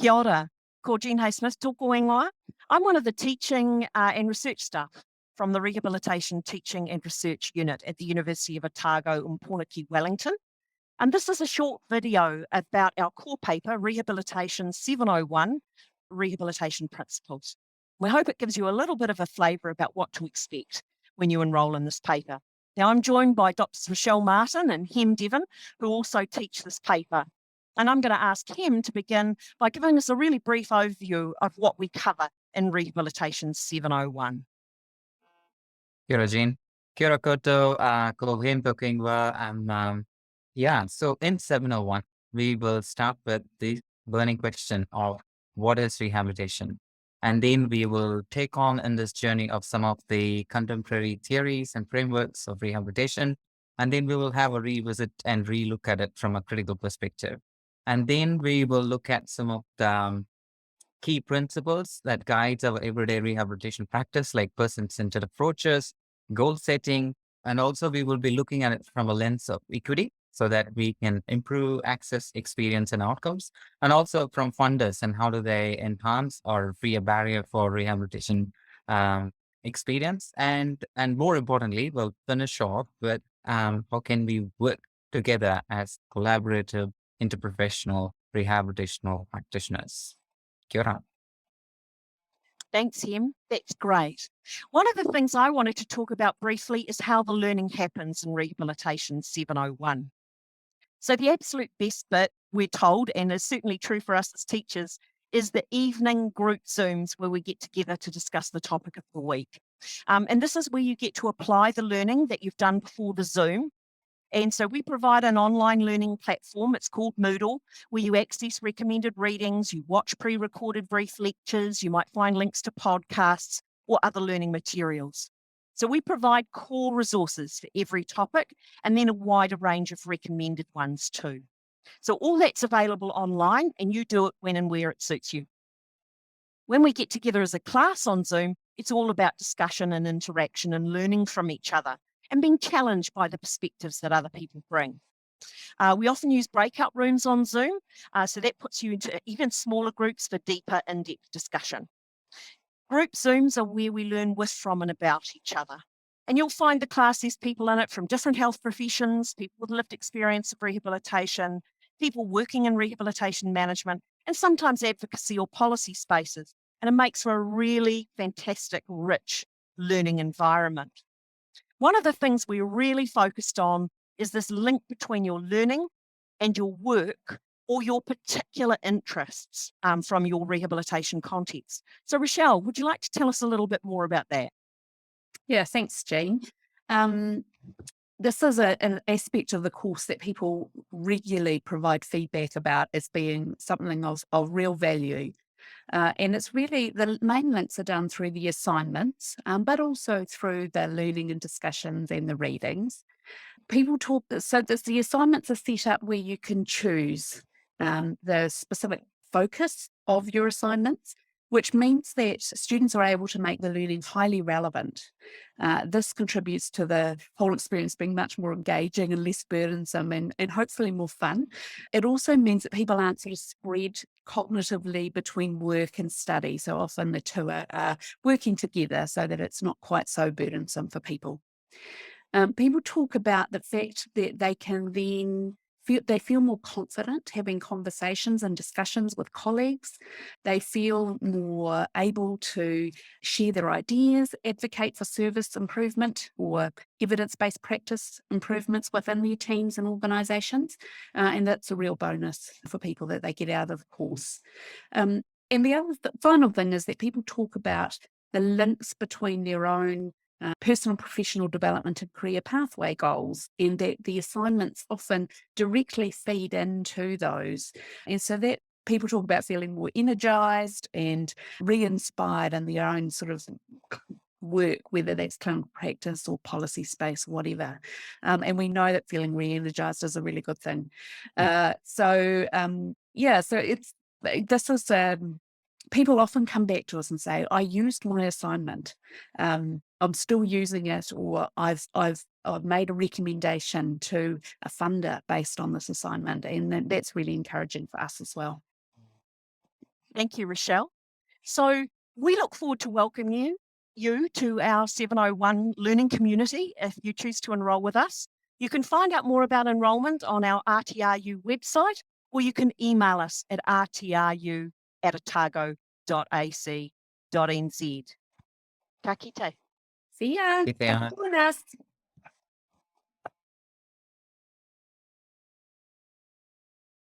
Kia ora, ko Jean Hay-Smith, tōku ingoa. I'm one of the teaching and research staff from the Rehabilitation Teaching and Research Unit at the University of Otago, Umporiki, Wellington. And this is a short video about our core paper, Rehabilitation 701, Rehabilitation Principles. We hope it gives you a little bit of a flavour about what to expect when you enrol in this paper. Now, I'm joined by Drs. Rochelle Martin and Hem Devon, who also teach this paper. And I'm going to ask Hem to begin by giving us a really brief overview of what we cover in Rehabilitation 701. Kia ora, Jean. Kia ora koutou, ko Hem toku ingoa. So in 701, we will start with the burning question of what is rehabilitation? And then we will take on in this journey of some of the contemporary theories and frameworks of rehabilitation. And then we will have a revisit and relook at it from a critical perspective. And then we will look at some of the key principles that guides our everyday rehabilitation practice, like person-centered approaches, goal setting, and also we will be looking at it from a lens of equity so that we can improve access, experience, and outcomes, and also from funders and how do they enhance or free a barrier for rehabilitation experience. And more importantly, we'll finish off with how can we work together as collaborative, interprofessional, rehabilitational practitioners. Kia ora. Thanks, Hem. That's great. One of the things I wanted to talk about briefly is how the learning happens in Rehabilitation 701. So the absolute best bit, we're told, and is certainly true for us as teachers, is the evening group Zooms where we get together to discuss the topic of the week. And this is where you get to apply the learning that you've done before the Zoom. And so we provide an online learning platform, it's called Moodle, where you access recommended readings, you watch pre-recorded brief lectures, you might find links to podcasts or other learning materials. So we provide core resources for every topic and then a wider range of recommended ones too. So all that's available online and you do it when and where it suits you. When we get together as a class on Zoom, it's all about discussion and interaction and learning from each other and being challenged by the perspectives that other people bring. We often use breakout rooms on Zoom, so that puts you into even smaller groups for deeper, in-depth discussion. Group Zooms are where we learn with, from, and about each other. And you'll find the class has people in it from different health professions, people with lived experience of rehabilitation, people working in rehabilitation management, and sometimes advocacy or policy spaces. And it makes for a really fantastic, rich learning environment. One of the things we're really focused on is this link between your learning and your work or your particular interests from your rehabilitation context. So Rochelle, would you like to tell us a little bit more about that? Yeah, thanks, Jean. This is an aspect of the course that people regularly provide feedback about as being something of real value. And it's really, the main links are done through the assignments, but also through the learning and discussions and the readings. People talk, so the assignments are set up where you can choose the specific focus of your assignments, which means that students are able to make the learning highly relevant. This contributes to the whole experience being much more engaging and less burdensome and hopefully more fun. It also means that people aren't sort of spread cognitively between work and study. So often the two are working together so that it's not quite so burdensome for people. People talk about the fact that they can then feel more confident having conversations and discussions with colleagues. They feel more able to share their ideas, advocate for service improvement or evidence-based practice improvements within their teams and organisations. And that's a real bonus for people that they get out of the course. And the final thing is that people talk about the links between their own personal professional development and career pathway goals, and that the assignments often directly feed into those. And so that people talk about feeling more energized and re-inspired in their own sort of work, whether that's clinical practice or policy space, whatever. And we know that feeling re-energized is a really good thing. So this is people often come back to us and say, I used my assignment, I'm still using it, or I've made a recommendation to a funder based on this assignment. And that's really encouraging for us as well. Thank you, Rochelle. So we look forward to welcoming you to our 701 learning community if you choose to enrol with us. You can find out more about enrolment on our RTRU website, or you can email us at rtru@otago.ac.nz. Ka kite. See ya. Kita. Buenas.